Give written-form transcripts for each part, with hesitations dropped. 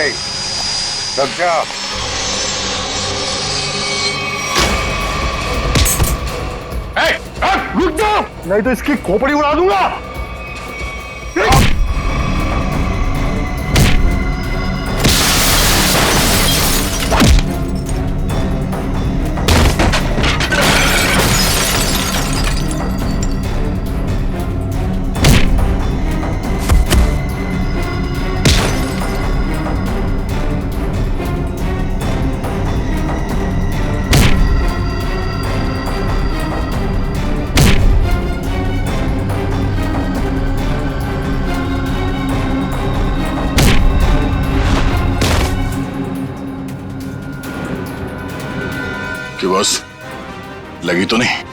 लग जा। रुक जाओ, नहीं तो इसकी खोपड़ी उड़ा दूंगा। कि बस लगी तो नहीं?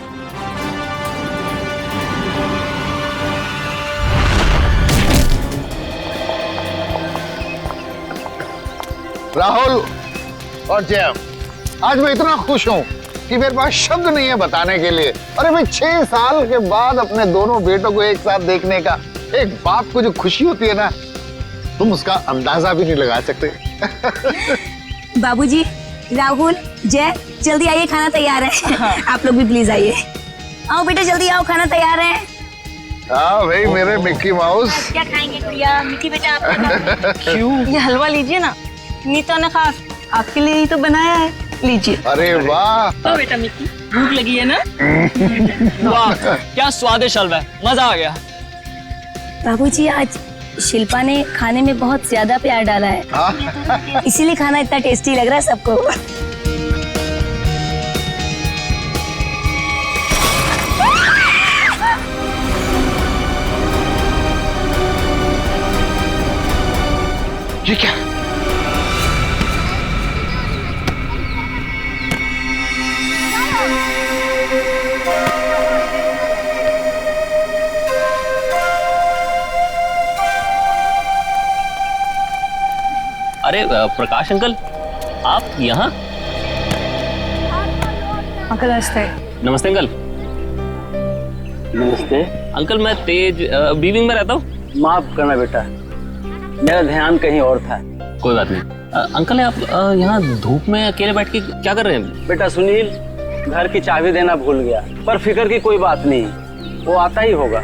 राहुल और जैम, आज मैं इतना खुश हूं कि मेरे पास शब्द नहीं है बताने के लिए। अरे भाई 6 साल के बाद अपने दोनों बेटों को एक साथ देखने का, एक बाप को जो खुशी होती है ना, तुम उसका अंदाजा भी नहीं लगा सकते। बाबूजी, राहुल, जय, जल्दी आइए, खाना तैयार है। आप लोग भी प्लीज आइए। आओ बेटा, जल्दी आओ, खाना तैयार है। हाँ भाई मेरे मिक्की माउस। क्या खाएंगे गुड़िया? मिक्की बेटा आप क्यों? ये हलवा लीजिए ना, नीता ने खास आपके लिए ही तो बनाया है, लीजिए। अरे वाह। तो बेटा मिक्की, भूख लगी है ना? वाह क्या स्वादिष्ट हलवा है, मजा आ गया। बाबूजी, आज शिल्पा ने खाने में बहुत ज्यादा प्यार डाला है, इसीलिए खाना इतना टेस्टी लग रहा है सबको। ये क्या? अरे प्रकाश अंकल, आप यहाँ? अंकल नमस्ते। नमस्ते अंकल। नमस्ते। अंकल मैं तेज बीविंग में रहता हूँ। माफ करना बेटा, मेरा ध्यान कहीं और था। कोई बात नहीं। अंकल आप यहाँ धूप में अकेले बैठ के क्या कर रहे हैं? बेटा सुनील घर की चाबी देना भूल गया, पर फिक्र की कोई बात नहीं, वो आता ही होगा।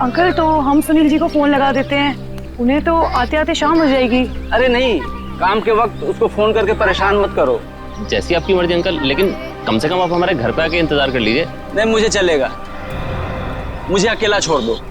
अंकल तो हम सुनील जी को फोन लगा देते हैं, उन्हें तो आते आते शाम हो जाएगी। अरे नहीं, काम के वक्त उसको फोन करके परेशान मत करो। जैसी आपकी मर्जी अंकल, लेकिन कम से कम आप हमारे घर पे आके इंतजार कर लीजिए। नहीं मुझे चलेगा, मुझे अकेला छोड़ दो।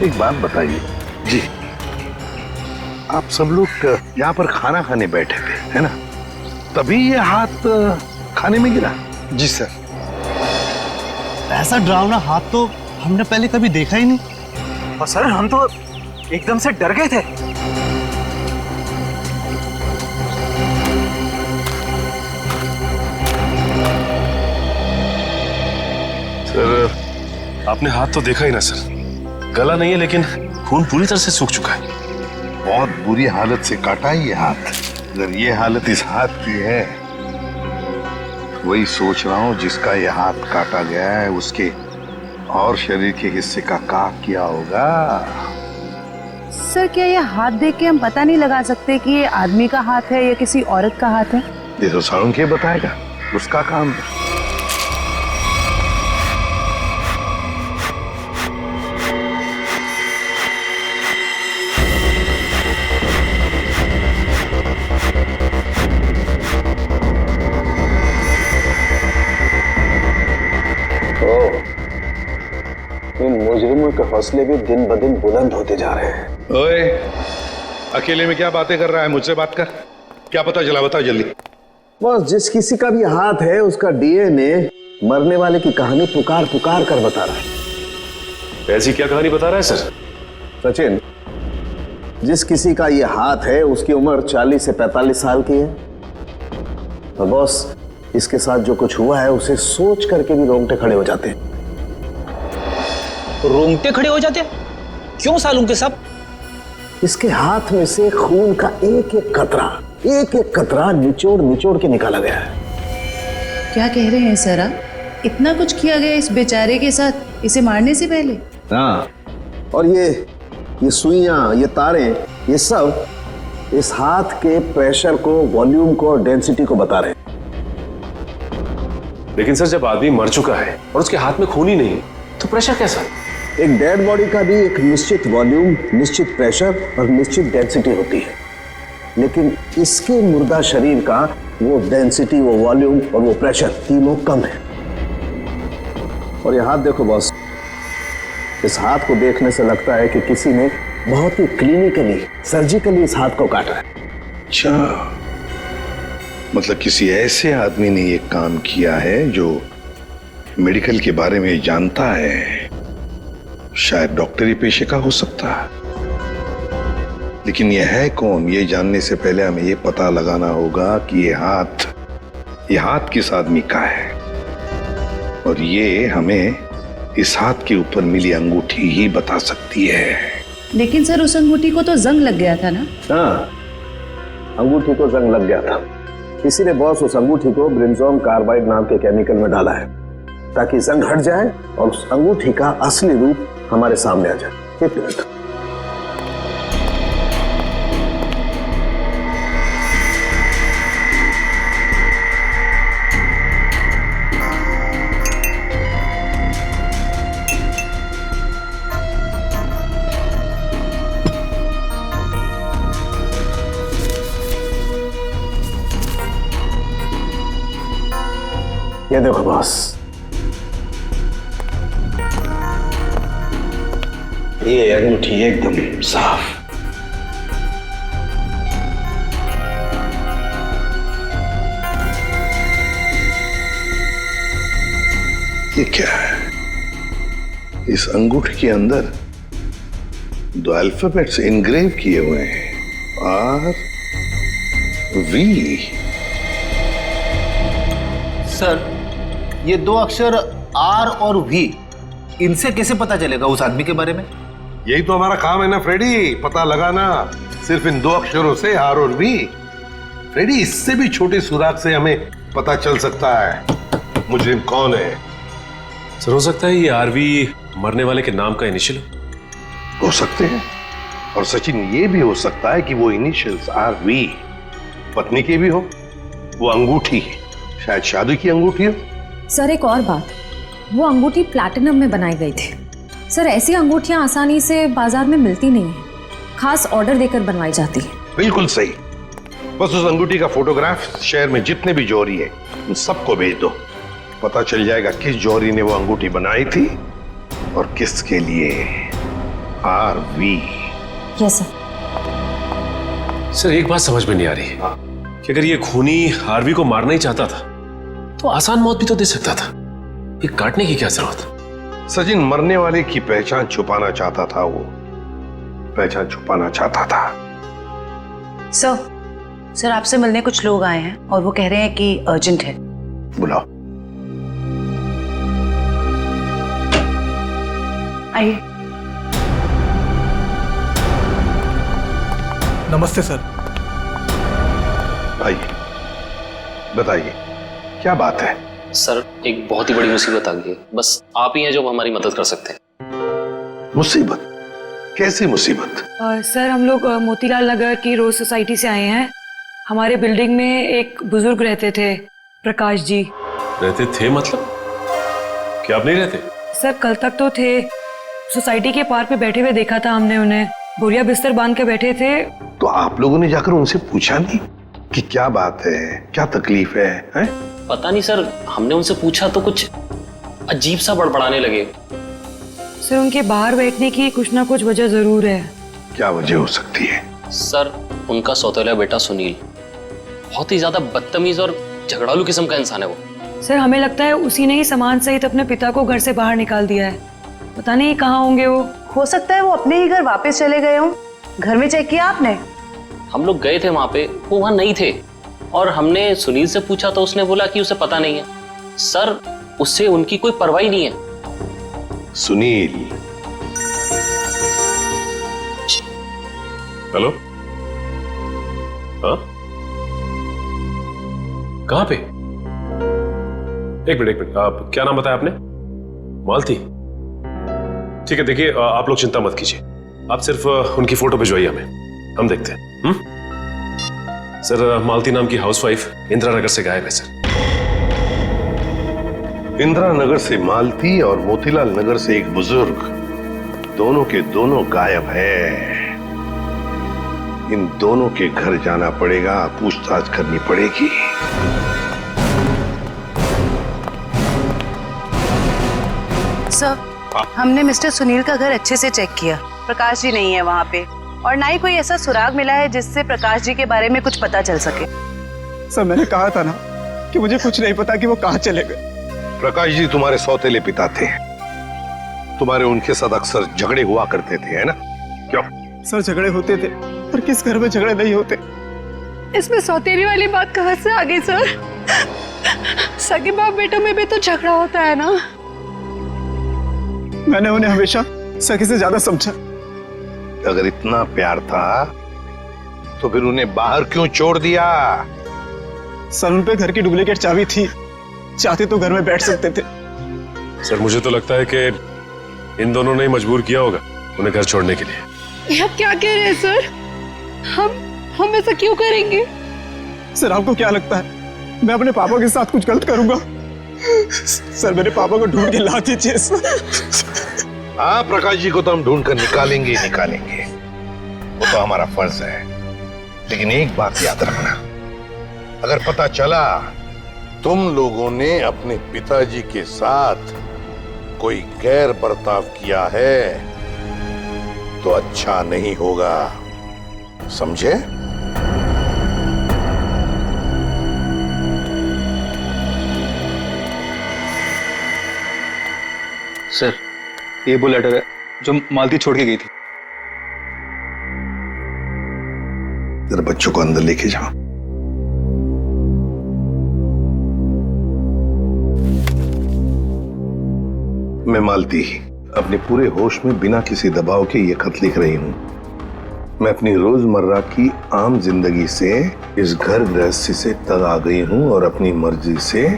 एक बात बताइए जी, आप सब लोग यहाँ पर खाना खाने बैठे थे है ना, तभी ये हाथ खाने में गिरा? जी सर। ऐसा डरावना हाथ तो हमने पहले कभी देखा ही नहीं। और सर हम तो एकदम से डर गए थे। सर आपने हाथ तो देखा ही ना सर, गला नहीं है लेकिन खून पूरी तरह से सूख चुका है। बहुत बुरी हालत से काटा है ये हाथ। अगर ये हालत इस हाथ की है, वही सोच रहा हूँ जिसका ये हाथ काटा गया है उसके और शरीर के हिस्से का क्या किया होगा। सर क्या ये हाथ देख के हम पता नहीं लगा सकते कि ये आदमी का हाथ है या किसी औरत का हाथ है? ये तो साउंड के बताएगा, उसका काम है। मुजरिमों के हौसले भी दिन ब दिन बुलंद होते जा रहे हैं। ओए, अकेले में क्या बातें कर रहा है? मुझसे बात कर। क्या पता चला, बताओ जल्दी। बस जिस किसी का भी हाथ है उसका डीएनए मरने वाले की कहानी पुकार पुकार कर बता रहा है। ऐसी क्या कहानी बता रहा है सर? सचिन, जिस किसी का ये हाथ है उसकी उम्र 40 से 45 साल की है। तो बॉस, इसके साथ जो कुछ हुआ है उसे सोच करके भी रोंगटे खड़े हो जाते हैं। रोंगटे खड़े हो जाते? क्यों सालूं के सब? इसके हाथ में से खून का एक एक कतरा निचोड़ निचोड़ के निकाला गया है। क्या कह रहे हैं सर आप? इतना कुछ किया गया इस बेचारे के साथ इसे मारने से पहले? हाँ, और ये सुइयां, ये तारे, ये सब इस हाथ के प्रेशर को, वॉल्यूम को और डेंसिटी को बता रहे हैं। लेकिन सर, जब आदमी मर चुका है और उसके हाथ में खून ही नहीं तो प्रेशर कैसा? एक डेड बॉडी का भी एक निश्चित वॉल्यूम, निश्चित प्रेशर और निश्चित डेंसिटी होती है, लेकिन इसके मुर्दा शरीर का वो डेंसिटी, वो वॉल्यूम और वो प्रेशर तीनों कम है। और ये हाथ देखो बॉस, इस हाथ को देखने से लगता है कि किसी ने बहुत ही क्लिनिकली, सर्जिकली इस हाथ को काटा है। अच्छा, मतलब किसी ऐसे आदमी ने ये काम किया है जो मेडिकल के बारे में जानता है। शायद डॉक्टरी पेशे का हो सकता है, लेकिन ये है कौन, ये जानने से पहले हमें ये पता लगाना होगा कि ये हाथ किस आदमी का है। और ये हमें इस हाथ के ऊपर मिली अंगूठी ही बता सकती है। लेकिन सर, उस अंगूठी को तो जंग लग गया था ना? हाँ, अंगूठी को जंग लग गया था। किसी ने बॉस उस अंगूठी को ब्रिंजोन कार्बाइड नाम के केमिकल में डाला है ताकि जंग हट जाए और उस अंगूठी का असली रूप हमारे सामने आ जाए। एक मिनट। ये देखो बॉस, ये अंगूठी एकदम साफ। ये क्या है? इस अंगूठी के अंदर 2 अल्फाबेट्स इनग्रेव किए हुए हैं, आर वी। सर, ये 2 अक्षर आर और वी, इनसे कैसे पता चलेगा उस आदमी के बारे में? यही तो हमारा काम है ना फ्रेडी, पता लगाना। सिर्फ इन 2 अक्षरों से, आर और वी। फ्रेडी, इससे भी छोटे सुराग से हमें पता चल सकता है मुजरिम कौन है। सर, हो सकता है ये आरवी मरने वाले के नाम का इनिशियल हो सकते हैं, और सचिन ये भी हो सकता है कि वो इनिशियल्स आर वी पत्नी के भी हो। वो अंगूठी शायद शादी की अंगूठी हो। सर, एक और बात, वो अंगूठी प्लैटिनम में बनाई गई थी। सर, ऐसी अंगूठियां आसानी से बाजार में मिलती नहीं है, खास ऑर्डर देकर बनवाई जाती है। बिल्कुल सही। बस उस अंगूठी का फोटोग्राफ शहर में जितने भी जौहरी है उन सबको भेज दो। पता चल जाएगा किस जौहरी ने वो अंगूठी बनाई थी और किसके लिए। R V. Yes sir. Sir, एक बात समझ में नहीं आ रही कि अगर ये खूनी आरवी को मारना ही चाहता था तो आसान मौत भी तो दे सकता था। ये काटने की क्या जरूरत? सचिन, मरने वाले की पहचान छुपाना चाहता था, वो पहचान छुपाना चाहता था। सर, आपसे मिलने कुछ लोग आए हैं और वो कह रहे हैं कि अर्जेंट है। बुलाओ। आइए। नमस्ते सर। आइए, बताइए क्या बात है? सर, एक बहुत ही बड़ी मुसीबत आ गई है, बस आप ही हैं जो हमारी मदद कर सकते हैं। मुसीबत? कैसी मुसीबत? सर, हम लोग मोतीलाल नगर की रोज सोसाइटी से आए हैं। हमारे बिल्डिंग में एक बुजुर्ग रहते थे, प्रकाश जी। रहते थे मतलब? क्या आप नहीं रहते? सर, कल तक तो थे। सोसाइटी के पार्क पे बैठे हुए देखा था हमने उन्हें, बोरिया बिस्तर बांध के बैठे थे। तो आप लोगों ने जाकर उनसे पूछा नहीं कि क्या बात है, क्या तकलीफ है, हैं? पता नहीं सर, हमने उनसे पूछा तो कुछ अजीब सा बड़बड़ाने लगे। सर उनके बाहर बैठने की कुछ ना कुछ वजह जरूर है। क्या वजह हो सकती है? सर उनका सौतेला बेटा सुनील बहुत ही ज्यादा बदतमीज और झगड़ालू किस्म का इंसान है वो। सर हमें लगता है उसी ने ही सामान सहित अपने पिता को घर से बाहर निकाल दिया है। पता नहीं कहाँ होंगे वो। हो सकता है वो अपने ही घर वापस चले गए हों। घर में चेक किया आपने? हम लोग गए थे वहां पे, वो वहां नहीं थे और हमने सुनील से पूछा तो उसने बोला कि उसे पता नहीं है। सर उससे उनकी कोई परवाह नहीं है। सुनील। हेलो, हाँ कहाँ पे? एक मिनट आप क्या नाम बताया आपने? मालती। ठीक है, देखिए आप लोग चिंता मत कीजिए, आप सिर्फ उनकी फोटो भिजवाइए हमें, हम देखते हैं। सर मालती नाम की हाउसवाइफ इंदिरा नगर से गायब है सर। इंदिरा नगर से मालती और मोतीलाल नगर से एक बुजुर्ग, दोनों के दोनों गायब है। इन दोनों के घर जाना पड़ेगा, पूछताछ करनी पड़ेगी। सर, हमने मिस्टर सुनील का घर अच्छे से चेक किया। प्रकाश जी नहीं है वहाँ पे और ना ही कोई ऐसा सुराग मिला है जिससे प्रकाश जी के बारे में कुछ पता चल सके। सर मैंने कहा था ना कि मुझे कुछ नहीं पता कि वो कहाँ चले गए। प्रकाश जी तुम्हारे सौतेले पिता थे, तुम्हारे उनके साथ अक्सर झगड़े हुआ करते थे, है ना? क्यों? सर झगड़े होते थे, पर किस घर में झगड़े नहीं होते। इसमें सौतेली वाली बात कहाँ से आ गई सर? सगे बाप बेटों में भी तो झगड़ा होता है ना। मैंने उन्हें हमेशा सगे से ज्यादा समझा। अगर इतना प्यार था तो फिर उन्हें बाहर क्यों छोड़ दिया? सर उन पे घर की डुप्लीकेट चाबी थी, चाहते तो घर में बैठ सकते थे। सर मुझे तो लगता है कि इन दोनों ने मजबूर किया होगा उन्हें घर छोड़ने के लिए। आप क्या कह रहे हैं सर? हम ऐसा क्यों करेंगे? सर आपको क्या लगता है मैं अपने पापा के साथ कुछ गलत करूंगा? सर मेरे पापा को ढूंढ के ला दीजिए सर। हाँ, प्रकाश जी को तो हम ढूंढ कर निकालेंगे, वो तो हमारा फर्ज है। लेकिन एक बात याद रखना, अगर पता चला तुम लोगों ने अपने पिताजी के साथ कोई गैर बर्ताव किया है तो अच्छा नहीं होगा, समझे? सर ये वो लेटर है जो मालती छोड़ के गई थी। जरा बच्चों को अंदर लेके जाओ। मैं मालती अपने पूरे होश में बिना किसी दबाव के ये खत लिख रही हूं। मैं अपनी रोजमर्रा की आम जिंदगी से इस घर गृहस्थी से तंग आ गई हूं और अपनी मर्जी से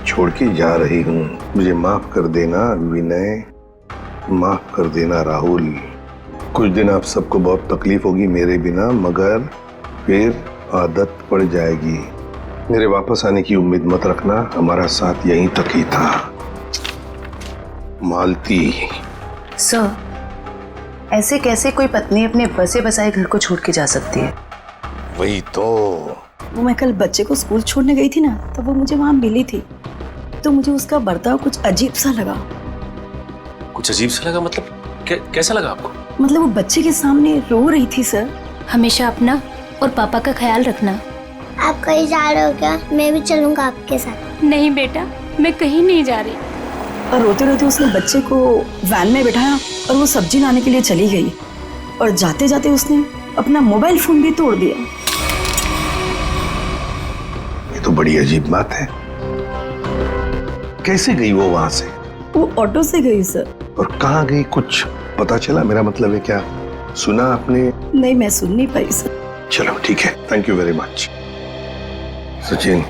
छोड़ के जा रही हूं। मुझे माफ कर देना विनय, माफ कर देना राहुल। कुछ दिन आप सबको बहुत तकलीफ होगी मेरे बिना, मगर फिर आदत पड़ जाएगी। मेरे वापस आने की उम्मीद मत रखना, हमारा साथ यहीं तक ही था। मालती। सर ऐसे कैसे कोई पत्नी अपने बसे बसाए घर को छोड़ के जा सकती है? वही तो। वो मैं कल बच्चे को स्कूल छोड़ने गई थी ना, तब वो मुझे वहां मिली थी, तो मुझे उसका बर्ताव कुछ अजीब सा लगा। कुछ अजीब सा लगा मतलब? कैसा लगा आपको? मतलब वो बच्चे के सामने रो रही थी सर। हमेशा अपना और पापा का ख्याल रखना। आप कहीं जा रहे हो क्या? मैं भी चलूंगा आपके साथ। नहीं बेटा, मैं कहीं नहीं जा रही। और रोते रोते उसने बच्चे को वैन में बिठाया और वो सब्जी लाने के लिए चली गई, और जाते जाते उसने अपना मोबाइल फोन भी तोड़ दिया। ये तो बड़ी अजीब बात है। कैसे गई वो वहां से? वो ऑटो से गई सर। और कहाँ गई कुछ पता चला? मेरा मतलब है क्या सुना आपने? नहीं, मैं सुन नहीं पाई सर। चलो ठीक है, thank you very much. Sachin,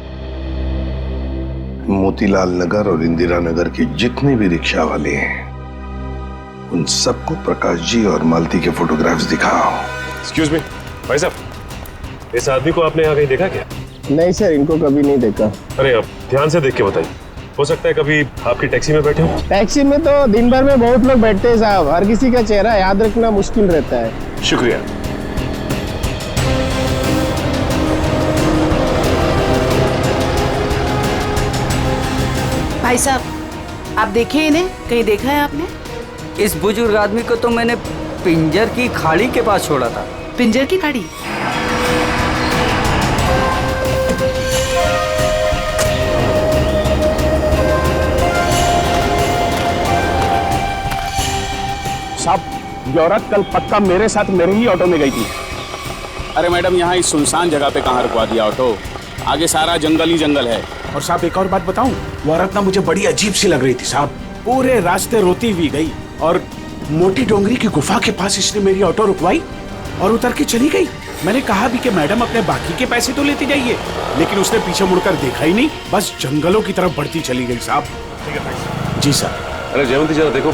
Motilal Nagar और इंदिरा नगर के जितने भी रिक्शा वाले हैं उन सबको प्रकाश जी और मालती के फोटोग्राफ्स दिखाओ। एक्सक्यूज मी भाई साहब, इस आदमी को आपने यहाँ कहीं देखा क्या? नहीं सर, इनको कभी नहीं देखा। अरे आप ध्यान से देख के बताइए, हो सकता है कभी आपकी टैक्सी में बैठे हो। टैक्सी में तो दिन भर में बहुत लोग बैठते हैं साहब, हर किसी का चेहरा याद रखना मुश्किल रहता है। शुक्रिया। भाई साहब आप देखिए इन्हें, कहीं देखा है आपने? इस बुजुर्ग आदमी को तो मैंने पिंजर की खाड़ी के पास छोड़ा था। पिंजर की खाड़ी? साहब, ये औरत कल पक्का मेरे साथ मेरे ही ऑटो में गई थी। अरे मैडम, यहाँ इस सुनसान जगह पे कहाँ रुकवा दिया ऑटो? आगे सारा जंगल ही जंगल है। और साहब एक और बात बताऊं, वो औरत ना मुझे बड़ी अजीब सी लग रही थी साहब। पूरे रास्ते रोती हुई गई और मोटी डोंगरी की गुफा के पास इसने मेरी ऑटो रुकवाई और उतर के चली गई। मैंने कहा भी कि मैडम अपने बाकी के पैसे तो लेती जाइए, लेकिन उसने पीछे मुड़कर देखा ही नहीं, बस जंगलों की तरफ बढ़ती चली गई साहब। जी सर। अरे जयवंती जरा देखो,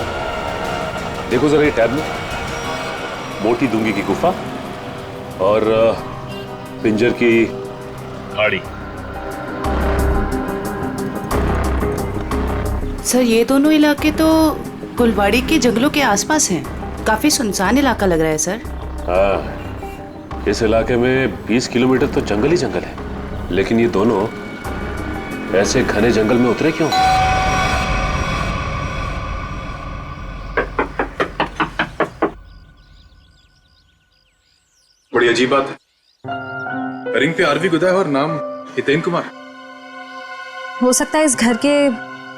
देखो जरा ये टैब में, मोटी डूंगी की गुफा और पिंजर की खाड़ी। सर ये दोनों इलाके तो गुलवाड़ी के जंगलों के आसपास हैं। काफी सुनसान इलाका लग रहा है सर। हाँ, इस इलाके में 20 किलोमीटर तो जंगल ही जंगल है, लेकिन ये दोनों ऐसे घने जंगल में उतरे क्यों? बड़ी अजीब बात है, रिंग पे आरवी गुदा है और नाम हितेन कुमार। हो सकता है इस घर के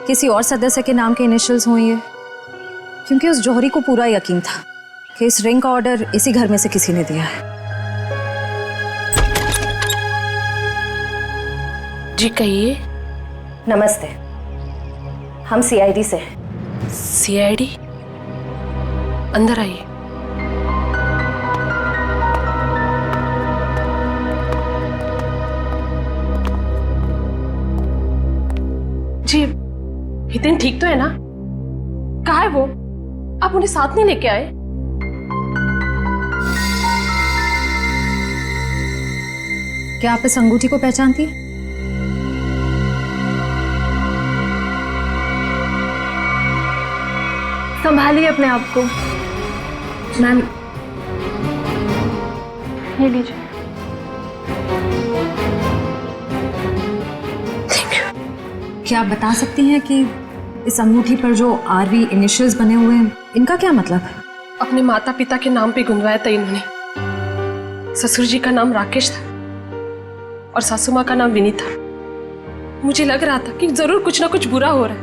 किसी और सदस्य के नाम के इनिशियल्स हों ये, क्योंकि उस जौहरी को पूरा यकीन था कि इस रिंग का ऑर्डर इसी घर में से किसी ने दिया है। जी कहिए। नमस्ते, हम सीआईडी से। सीआईडी? अंदर आइए। जी हितेन ठीक तो है ना? कहाँ है वो? आप उन्हें साथ नहीं लेके आए? क्या आप इस अंगूठी को पहचानती हैं? संभालिए अपने आप को। मैम ये लीजिए। क्या आप बता सकती हैं कि इस अंगूठी पर जो आरवी इनिशियल्स बने हुए हैं, इनका क्या मतलब है? अपने माता पिता के नाम पे गुंदवाया था इन्होंने। ससुर जी का नाम राकेश था और सासू माँ का नाम विनी था। मुझे लग रहा था कि जरूर कुछ ना कुछ बुरा हो रहा है।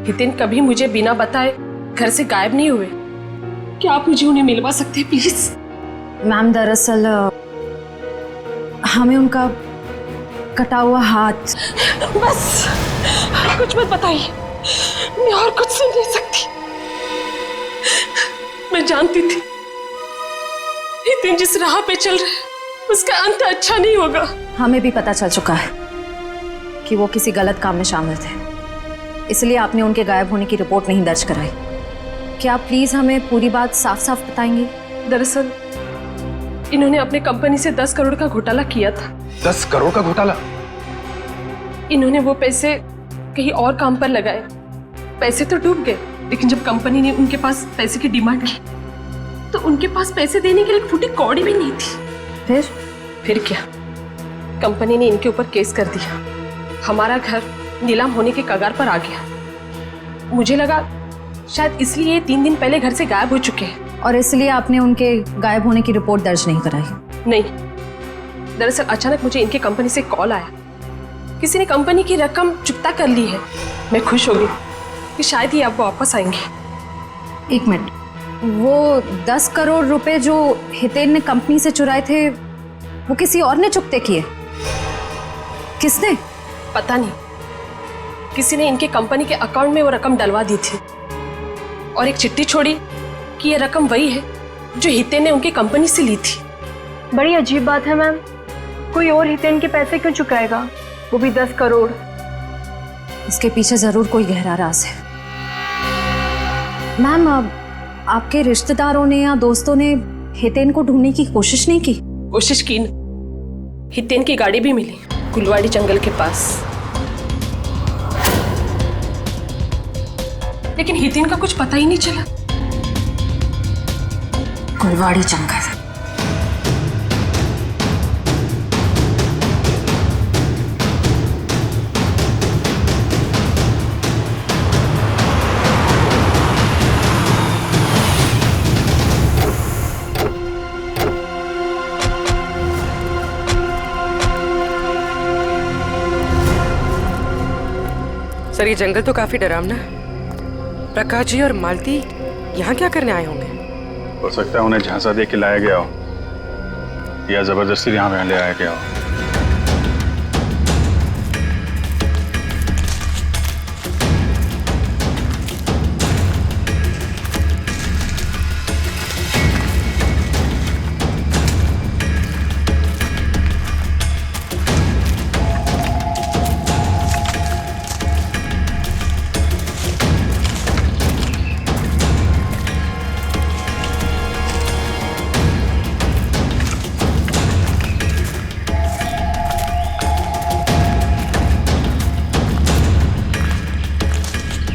हितेन कभी मुझे बिना बताए घर से गायब नहीं हुए। क्या आप मुझे उन्हें मिलवा सकते हैं प्लीज? मैम दरअसल हमें उनका कटा हुआ हाथ। बस कुछ मत बताइए, मैं और कुछ सुन नहीं सकती। मैं जानती थी हितेन जिस राह पे चल रहा है उसका अंत अच्छा नहीं होगा। हमें भी पता चल चुका है कि वो किसी गलत काम में शामिल थे, इसलिए आपने उनके गायब होने की रिपोर्ट नहीं दर्ज कराई। क्या आप प्लीज हमें पूरी बात साफ साफ बताएंगी? दरअसल इन्होंने अपने कंपनी से 10 करोड़ का घोटाला किया था। 10 करोड़ का घोटाला? इन्होंने वो पैसे कहीं और काम पर लगाए। पैसे तो डूब गए, लेकिन जब कंपनी ने उनके पास पैसे की डिमांड की तो उनके पास पैसे देने के लिए एक फूटी कौड़ी भी नहीं थी। फिर क्या, कंपनी ने इनके ऊपर केस कर दिया। हमारा घर नीलाम होने के कगार पर आ गया। मुझे लगा शायद इसलिए ये 3 दिन पहले घर से गायब हो चुके हैं। और इसलिए आपने उनके गायब होने की रिपोर्ट दर्ज नहीं कराई? नहीं, दरअसल अचानक मुझे इनके कंपनी से कॉल आया, किसी ने कंपनी की रकम चुकता कर ली है। मैं खुश हो गई कि शायद ही आप वापस आएंगे। 1 मिनट, वो 10 करोड़ रुपए जो हितेन ने कंपनी से चुराए थे वो किसी और ने चुकते किए? किसने? पता नहीं, किसी ने इनके कंपनी के अकाउंट में वो रकम डलवा दी थी और एक चिट्ठी छोड़ी कि ये रकम वही है जो हितेन ने उनकी कंपनी से ली थी। बड़ी अजीब बात है मैम, कोई और हितेन के पैसे क्यों चुकाएगा, वो भी 10 करोड़? इसके पीछे जरूर कोई गहरा राज है। मैम, आपके रिश्तेदारों ने या दोस्तों ने हितेन को ढूंढने की कोशिश नहीं की? कोशिश की न, हितेन की गाड़ी भी मिली गुलवाड़ी जंगल के पास, लेकिन हितेन का कुछ पता ही नहीं चला। गुलवाड़ी जंगल। सर ये जंगल तो काफी डरावना है। प्रकाश जी और मालती यहाँ क्या करने आए होंगे? हो सकता है उन्हें झांसा दे के लाया गया हो या जबरदस्ती यहाँ पे ले आया गया हो।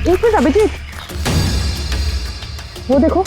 एक मिनट अभिजीत, वो देखो।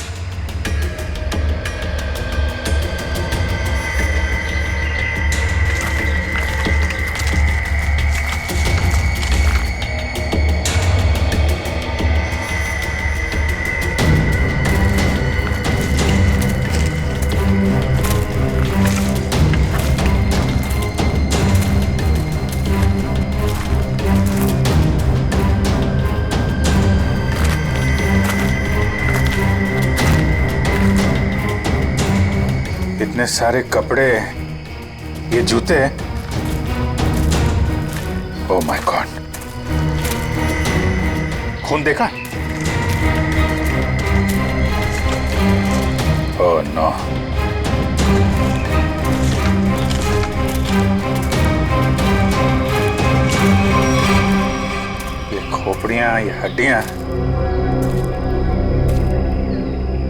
इतने सारे कपड़े, ये जूते, ओह माय गॉड, खून देखा? Oh no. ये खोपड़ियां, ये हड्डियां,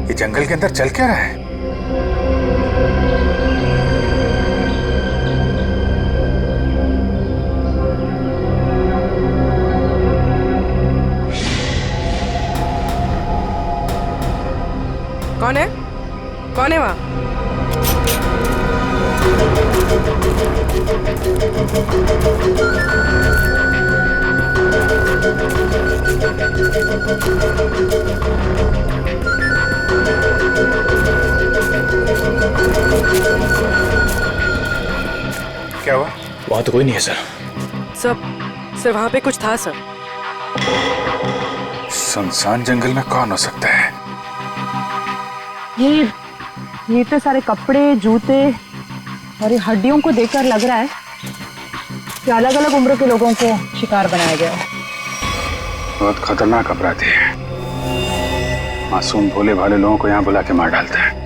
ये जंगल के अंदर चल क्या रहा है? कौन है? कौन है वहाँ? क्या हुआ? वहां तो कोई नहीं है सर। सर वहाँ पे कुछ था सर। सुनसान जंगल में कौन हो सकता है? ये तो सारे कपड़े, जूते और ये हड्डियों को देखकर लग रहा है कि अलग अलग उम्र के लोगों को शिकार बनाया गया है। बहुत खतरनाक अपराधी है। मासूम भोले भाले लोगों को यहाँ बुला के मार डालता है।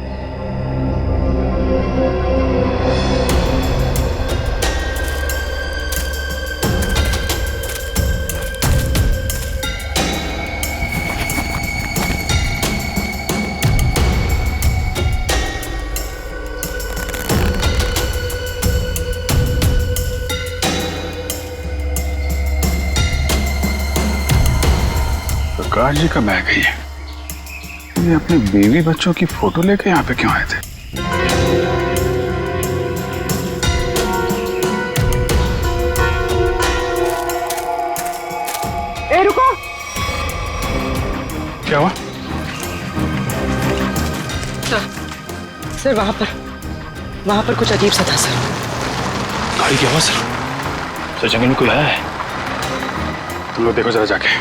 प्रकाश जी कब आ गई है? ये अपने बीवी बच्चों की फोटो लेके यहाँ पे क्यों आए थे? ए रुको! क्या हुआ? सर वहाँ पर कुछ अजीब सा था सर। गाड़ी की आवाज सर। सर जंगल में कोई आया है। तुम लोग देखो जरा जाके।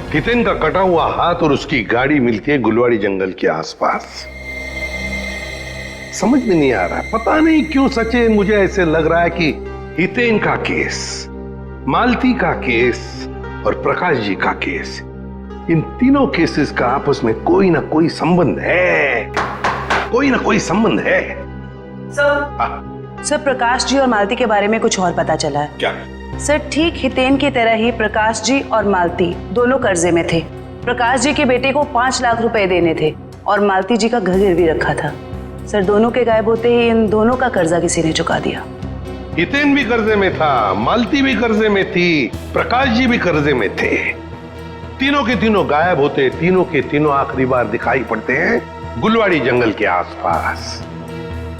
हितेन का कटा हुआ हाथ और उसकी गाड़ी मिलती है गुलवाड़ी जंगल के आसपास। समझ में नहीं आ रहा, पता नहीं क्यों सचिन, मुझे ऐसे लग रहा है कि हितेन का केस, मालती का केस और प्रकाश जी का केस, इन तीनों केसेस का आपस में कोई ना कोई संबंध है, कोई ना कोई संबंध है। सर प्रकाश जी और मालती के बारे में कुछ और पता चला है। क्या? सर ठीक हितेन की तरह ही प्रकाश जी और मालती दोनों कर्जे में थे। प्रकाश जी के बेटे को 5 लाख रुपए देने थे और मालती जी का घर गिरवी रखा था। सर दोनों के गायब होते ही इन दोनों का कर्जा किसी ने चुका दिया। हितेन भी कर्जे में था, मालती भी कर्जे में थी, प्रकाश जी भी कर्जे में थे। तीनों के तीनों गायब होते, तीनों के तीनों आखिरी बार दिखाई पड़ते हैं गुलवाड़ी जंगल के आसपास।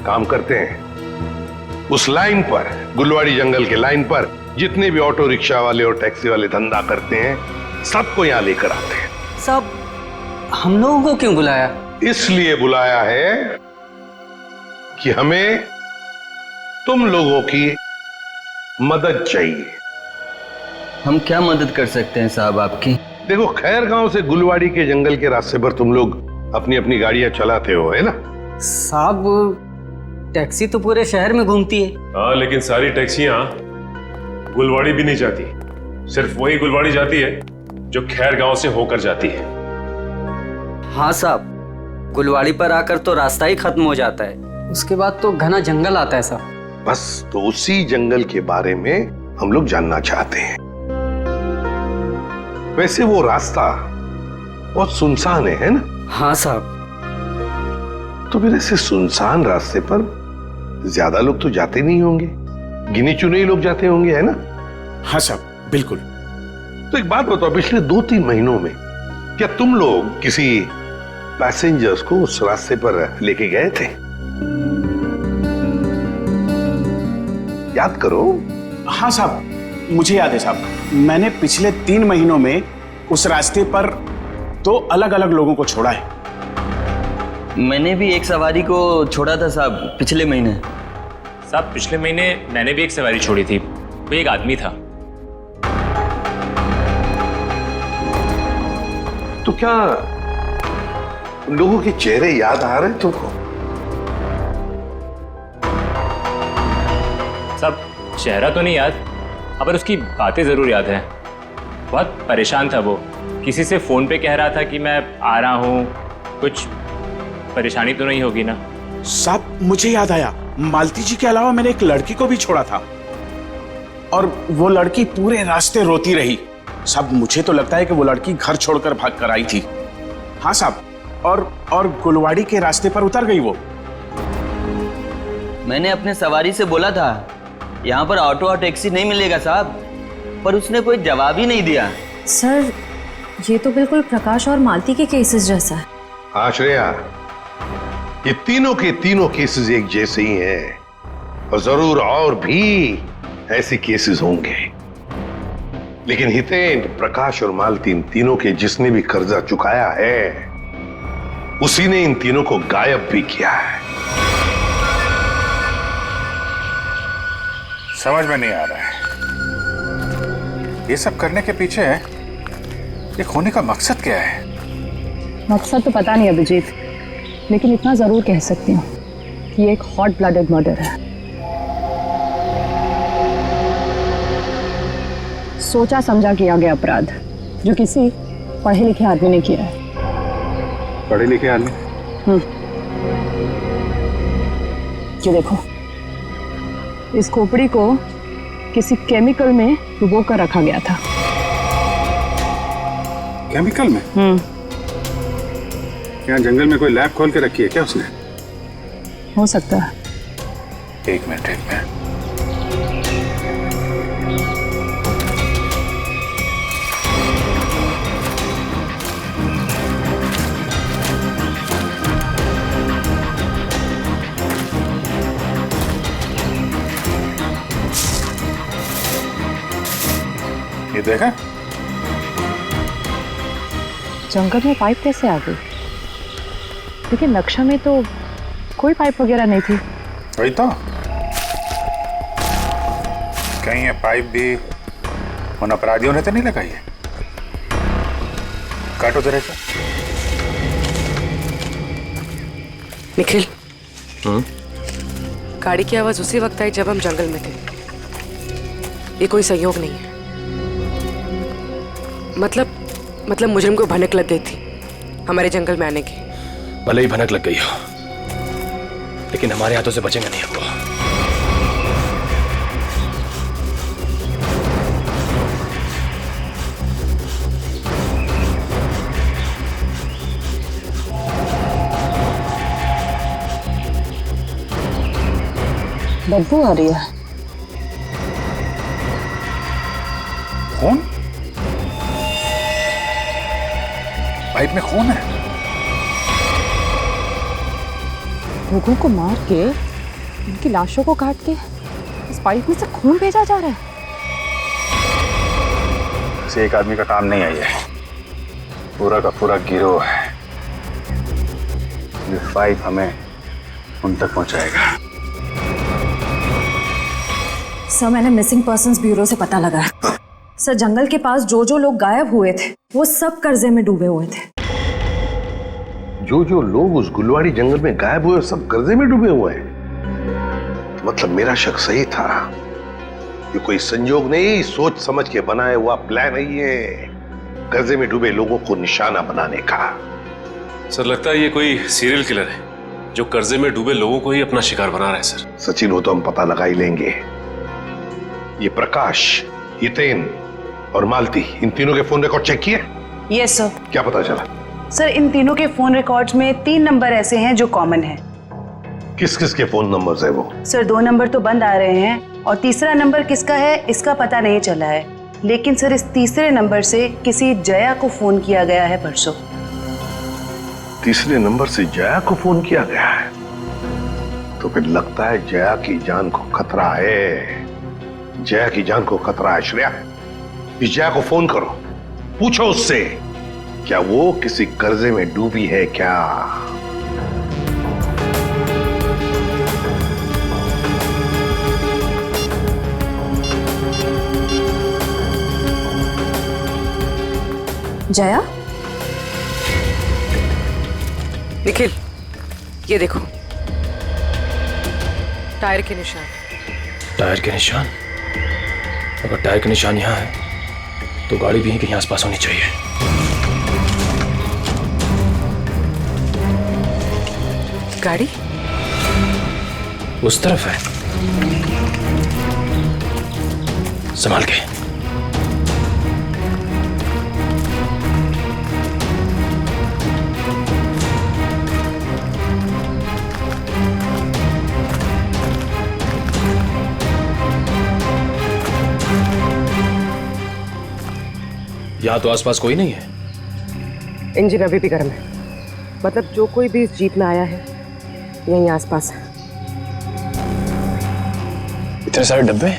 काम करते हैं उस लाइन पर, गुलवाड़ी जंगल के लाइन पर जितने भी ऑटो रिक्शा वाले और टैक्सी वाले धंधा करते हैं सबको यहाँ लेकर आते हैं। सब हम लोगों को क्यों बुलाया? इसलिए बुलाया है कि हमें तुम लोगों की मदद चाहिए। हम क्या मदद कर सकते हैं साहब आपकी? देखो, खैर गांव से गुलवाड़ी के जंगल के रास्ते पर तुम लोग अपनी अपनी गाड़ियां चलाते हो, है ना? साहब टैक्सी तो पूरे शहर में घूमती है। हाँ, लेकिन सारी टैक्सियां गुलवाड़ी भी नहीं जाती। सिर्फ वही गुलवाड़ी जाती है जो खैर गांव से होकर जाती है। हाँ साहब, गुलवाड़ी पर आकर तो रास्ता ही खत्म हो जाता है, उसके बाद तो घना जंगल आता है साहब। बस तो उसी जंगल के बारे में हम लोग जानना चाहते हैं। वैसे वो रास्ता बहुत सुनसान है ना? हाँ साहब। तो फिर ऐसे सुनसान रास्ते पर ज्यादा लोग तो जाते नहीं होंगे, गिने चुने ही लोग जाते होंगे, है ना? हाँ साहब, बिल्कुल। तो एक बात बताओ, पिछले 2-3 महीनों में क्या तुम लोग किसी पैसेंजर्स को उस रास्ते पर लेके गए थे? याद करो। हाँ साहब, मुझे याद है साहब। मैंने पिछले 3 महीनों में उस रास्ते पर 2 अलग अलग लोगों को छोड़ा है। मैंने भी एक सवारी को छोड़ा था साहब पिछले महीने। साहब पिछले महीने मैंने भी एक सवारी छोड़ी थी, वो एक आदमी था। तो क्या उन लोगों के चेहरे याद आ रहे तुमको? सब चेहरा तो नहीं याद, पर उसकी बातें जरूर याद है। बहुत परेशान था वो, किसी से फोन पे कह रहा था कि मैं आ रहा हूँ, कुछ परेशानी तो नहीं होगी ना? साहब मुझे याद आया, मालती जी के अलावा मैंने एक लड़की को भी छोड़ा था और वो लड़की पूरे रास्ते रोती रही। साहब मुझे तो लगता है कि वो लड़की घर छोड़कर भाग कर आई थी। हाँ साहब, और गुलवाड़ी के रास्ते पर उतर गई वो। मैंने अपने सवारी से बोला था यहाँ पर ऑटो और टैक्सी नहीं मिलेगा साहब, पर उसने कोई जवाब ही नहीं दिया। सर ये तो बिल्कुल प्रकाश और मालती के केसेस जैसा है। हाँ श्रेया, ये तीनों के तीनों केसेस एक जैसे ही हैं और जरूर और भी ऐसे केसेस होंगे। लेकिन हितेन, प्रकाश और मालती, इन तीनों के जिसने भी कर्जा चुकाया है उसी ने इन तीनों को गायब भी किया है। समझ में नहीं आ रहा है ये सब करने के पीछे ये खोने का मकसद क्या है? मकसद तो पता नहीं अभिजीत, लेकिन इतना जरूर कह सकती हूँ कि ये एक हॉट ब्लडेड मर्डर है। सोचा समझा किया गया अपराध जो किसी पढ़े लिखे आदमी ने किया है। पढ़े लिखे आदमी? ये देखो, इस खोपड़ी को किसी केमिकल में डुबो कर रखा गया था। केमिकल में? क्या जंगल में कोई लैब खोल के रखी है क्या उसने? हो सकता है। एक मिनट। ये देखा? जंगल में पाइप कैसे आ गई? लेकिन नक्शा में तो कोई पाइप वगैरह नहीं थी। वही तो, कहीं ये पाइप भी उन अपराधियों ने तो नहीं लगाई है? काटो जरा सा। निखिल, गाड़ी की आवाज उसी वक्त आई जब हम जंगल में थे। ये कोई संयोग नहीं है। मतलब मुजरिम को भनक लग गई थी हमारे जंगल में आने की। भले ही भनक लग गई हो, लेकिन हमारे हाथों से बचेंगे नहीं हमको। बदबू आ रही है। खून? पाइप में खून है। लोगों को मार के, उनकी लाशों को काट के इस पाइप में से खून भेजा जा रहा है। इसे एक आदमी का काम नहीं है, ये पूरा का पूरा गिरोह है। ये पाइप हमें उन तक पहुंचाएगा। सर, मैंने मिसिंग पर्संस ब्यूरो से पता लगाया। सर, जंगल के पास जो जो लोग गायब हुए थे वो सब कर्जे में डूबे हुए थे। जो जो लोग उस गुलवाड़ी जंगल में गायब हुए सब कर्जे में डूबे हुए हैं। तो मतलब मेरा शक सही था। ये कोई संयोग नहीं, सोच समझ के बनाया हुआ प्लान है ये, कर्जे में डूबे लोगों को निशाना बनाने का। सर, लगता है ये कोई सीरियल किलर है जो कर्जे में डूबे लोगों को ही अपना शिकार बना रहा है। सर सचिन, हो तो हम पता लगा ही लेंगे। ये प्रकाश, हितेन और मालती, इन तीनों के फोन रिकॉर्ड चेक किए? Yes sir. क्या पता चला? सर, इन तीनों के फोन रिकॉर्ड्स में 3 नंबर ऐसे हैं जो कॉमन हैं। किस किस के फोन नंबर्स है वो? सर, 2 नंबर तो बंद आ रहे हैं और तीसरा नंबर किसका है इसका पता नहीं चला है। लेकिन सर, इस तीसरे नंबर से किसी जया को फोन किया गया है परसों। तीसरे नंबर से जया को फोन किया गया है? तो फिर लगता है जया की जान को खतरा है। जया की जान को खतरा है। श्रेया, इस जया को फोन करो, पूछो उससे क्या वो किसी कर्जे में डूबी है क्या। जया, निखिल, ये देखो टायर के निशान। टायर के निशान? अगर टायर के निशान यहाँ है तो गाड़ी भी यहीं कहीं आसपास होनी चाहिए। गाड़ी उस तरफ है, संभाल के। यहाँ तो आसपास कोई नहीं है। इंजन अभी भी गर्म है, मतलब जो कोई भी इस जीप में आया है यहीं आसपास है। इतने सारे डब्बे?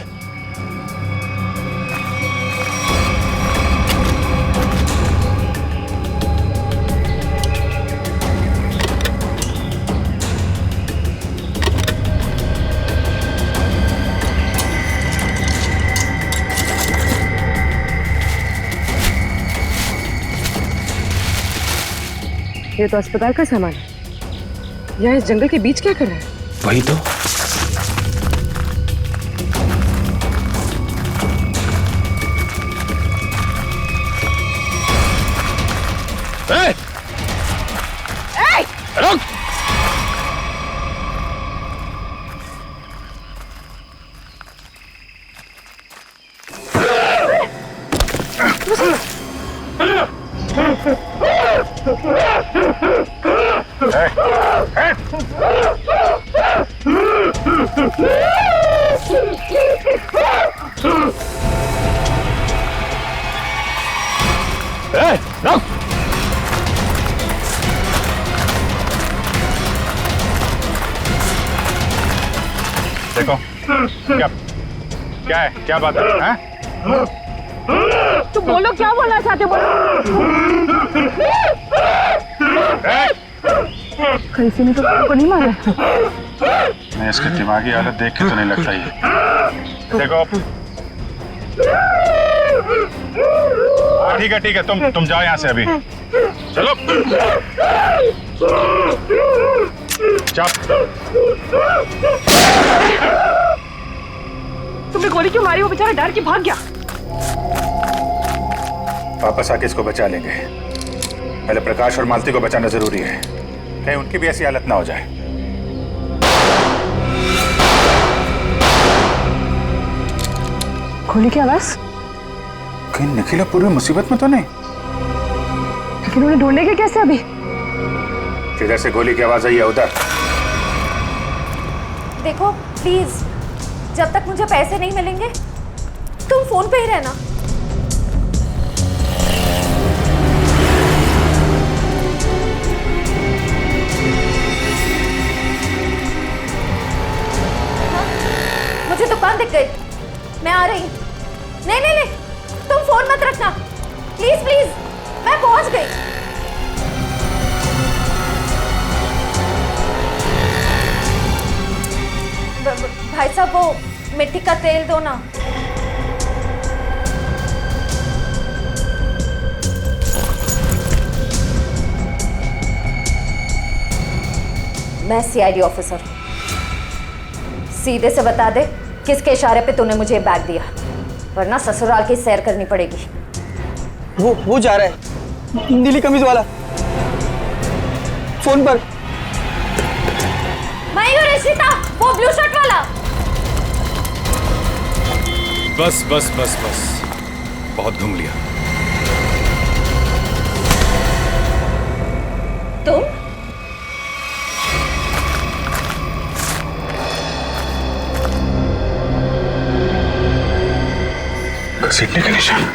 ये तो अस्पताल का सामान है। यहाँ इस जंगल के बीच क्या कर रहा है? वही तो। रुक! देखो क्या क्या है, क्या बात है? तुम बोलो, क्या बोलना चाहते हो? कहीं से नहीं तो को नहीं मारा। मैं इसकी दिमागी हालत देख के तो नहीं लगता ये। देखो ठीक है, तुम जाओ यहाँ से अभी। चलो तुमने गोली क्यों मारी? वो बेचारा डर के भाग गया। वापस आके इसको बचा लेंगे। पहले प्रकाश और मालती को बचाना जरूरी है, कहीं उनकी भी ऐसी हालत ना हो जाए। गोली की आवाज? कहीं निखिल पूरी मुसीबत में तो नहीं? लेकिन उन्हें ढूंढेंगे कैसे अभी? जिधर से गोली की आवाज आई है उधर। देखो प्लीज, जब तक मुझे पैसे नहीं मिलेंगे तुम फोन पे ही रहना। मुझे दुकान दिख गई, मैं आ रही। नहीं नहीं नहीं, तुम फोन मत रखना प्लीज प्लीज, मैं पहुंच गई। भाई साहब वो मिट्टी का तेल दो ना। मैं सीआईडी ऑफिसर, सीधे से बता दे किसके इशारे पे तूने मुझे बैग दिया, वरना ससुराल की सैर करनी पड़ेगी। वो जा रहा है, नीली कमीज वाला, फोन पर। मयूर, इशिता, वो ब्लू शर्ट वाला। बस बस बस बस, बहुत घूम लिया। तुम घसीटने का निशान।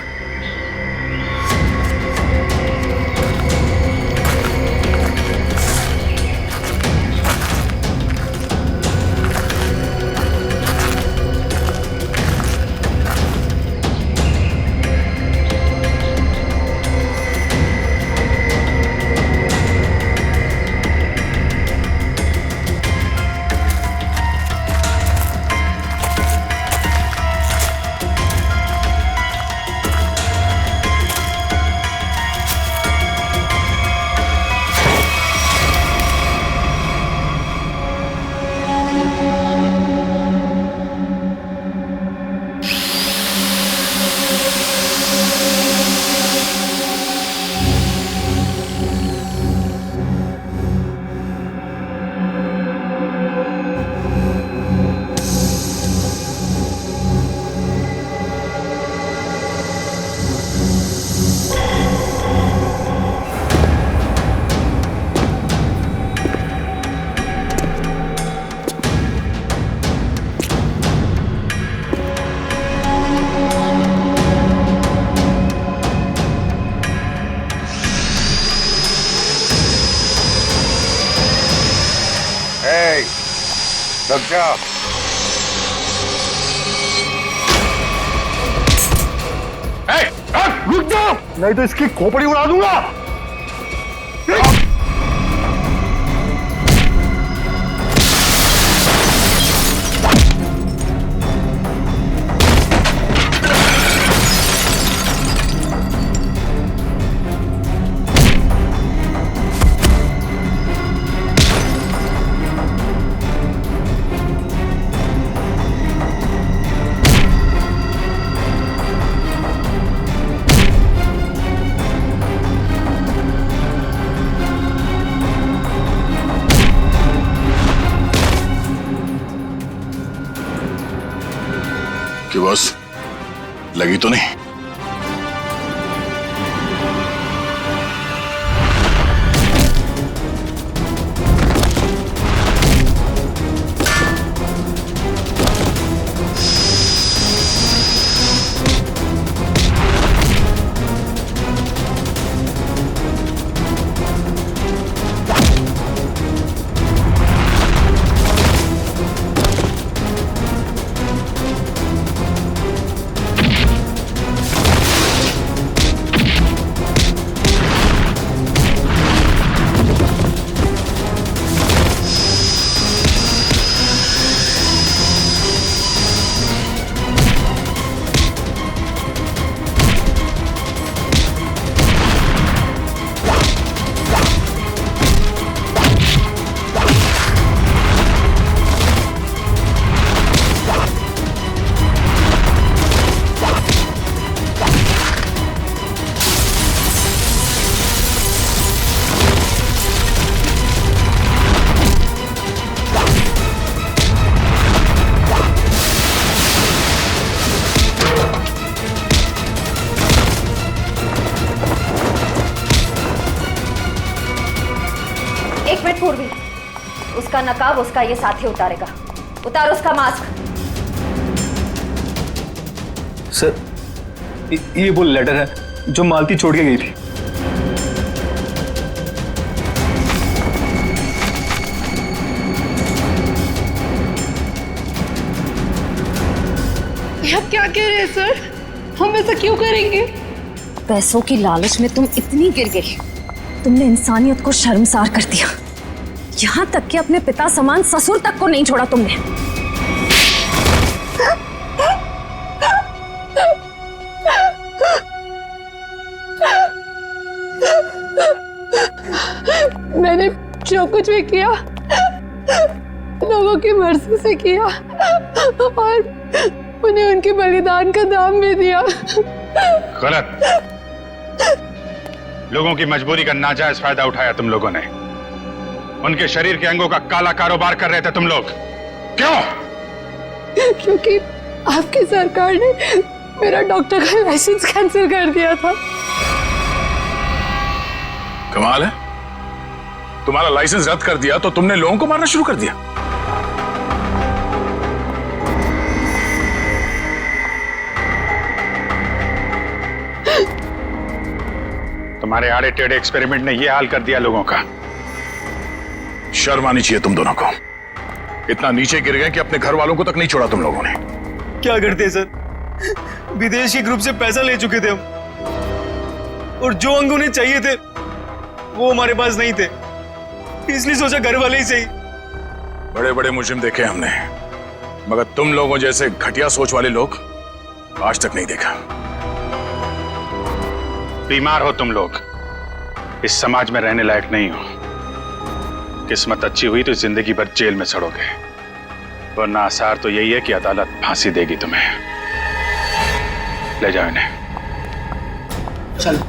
रुक जाओ। रुक जाओ, नहीं तो इसकी खोपड़ी उड़ा दूंगा। कि बस लगी तो नहीं? पूर्वी, उसका नकाब उसका ये साथी उतारेगा। उतार उसका मास्क। सर ये वो लेटर है जो मालती छोड़ के गई थी। आप क्या कह रहे हैं सर? हम ऐसा क्यों करेंगे? पैसों की लालच में तुम इतनी गिर गई, तुमने इंसानियत को शर्मसार कर दिया। यहाँ तक कि अपने पिता समान ससुर तक को नहीं छोड़ा तुमने। मैंने जो कुछ भी किया लोगों की मर्जी से किया और उन्हें उनके बलिदान का दाम भी दिया। गलत। लोगों की मजबूरी का नाजायज फायदा उठाया तुम लोगों ने। उनके शरीर के अंगों का काला कारोबार कर रहे थे तुम लोग। क्यों? क्योंकि आपकी सरकार ने मेरा डॉक्टर का लाइसेंस कैंसिल कर दिया था। कमाल है, तुम्हारा लाइसेंस रद्द कर दिया तो तुमने लोगों को मारना शुरू कर दिया। तुम्हारे आड़े टेढ़े एक्सपेरिमेंट ने यह हाल कर दिया लोगों का। शर्म आनी चाहिए तुम दोनों को। इतना नीचे गिर गए कि अपने घर वालों को तक नहीं छोड़ा तुम लोगों ने। क्या करते सर, विदेशी ग्रुप से पैसा ले चुके थे हम, और जो अंग उन्हें चाहिए थे वो हमारे पास नहीं थे, इसलिए सोचा घर वाले ही सही। बड़े बड़े मुजरिम देखे हमने, मगर तुम लोगों जैसे घटिया सोच वाले लोग आज तक नहीं देखा। बीमार हो तुम लोग, इस समाज में रहने लायक नहीं हो। किस्मत अच्छी हुई तो जिंदगी भर जेल में सड़ोगे, वरना आसार तो यही है कि अदालत फांसी देगी तुम्हें। ले जाओ इन्हें। चल।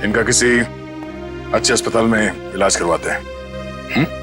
इनका किसी अच्छे अस्पताल में इलाज करवाते हैं।